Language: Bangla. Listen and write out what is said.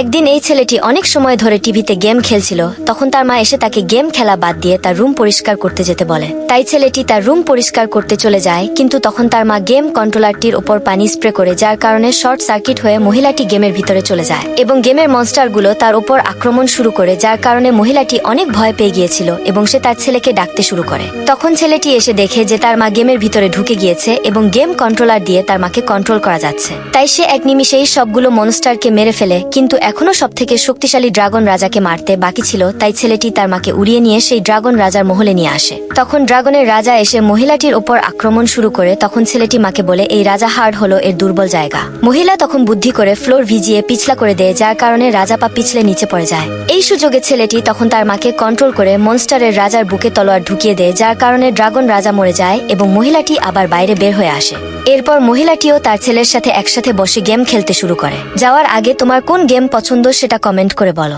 একদিন এই ছেলেটি অনেক সময় ধরে টিভিতে গেম খেলছিল। তখন তার মা এসে তাকে গেম খেলা বাদ দিয়ে তার রুম পরিষ্কার করতে যেতে বলে। তাই ছেলেটি তার রুম পরিষ্কার করতে চলে যায়, কিন্তু তখন তার মা গেম কন্ট্রোলারটির উপর পানি স্প্রে করে, যার কারণে শর্ট সার্কিট হয়ে মহিলাটি গেমের ভিতরে চলে যায় এবং গেমের মনস্টারগুলো তার উপর আক্রমণ শুরু করে, যার কারণে মহিলাটি অনেক ভয় পেয়ে গিয়েছিল এবং সে তার ছেলেকে ডাকতে শুরু করে। তখন ছেলেটি এসে দেখে যে তার মা গেমের ভিতরে ঢুকে গিয়েছে এবং গেম কন্ট্রোলার দিয়ে তার মাকে কন্ট্রোল করা যাচ্ছে। তাই সে এক নিমিষেই সবগুলো মনস্টারকে মেরে ফেলে, কিন্তু এখনো সবথেকে শক্তিশালী ড্রাগন রাজাকে মারতে বাকি ছিল। তাই ছেলেটি তার মাকে উড়িয়ে নিয়ে সেই ড্রাগন রাজার মহলে নিয়ে আসে। তখন ড্রাগনের রাজা এসে মহিলাটির উপর আক্রমণ শুরু করে। তখন ছেলেটি মাকে বলে এই রাজা হার্ড হলো এর দুর্বল জায়গা। মহিলা তখন বুদ্ধি করে ফ্লোর ভিজিয়ে পিছলা করে দেয়, যার কারণে রাজা পা পিছলে নিচে পড়ে যায়। এই সুযোগে ছেলেটি তখন তার মাকে কন্ট্রোল করে মনস্টারের রাজার বুকে তলোয়ার ঢুকিয়ে দেয়, যার কারণে ড্রাগন রাজা মরে যায় এবং মহিলাটি আবার বাইরে বের হয়ে আসে। এরপর মহিলাটিও তার ছেলের সাথে একসাথে বসে গেম খেলতে শুরু করে। যাওয়ার আগে তোমার কোন গেম পছন্দ সেটা কমেন্ট করে বলো।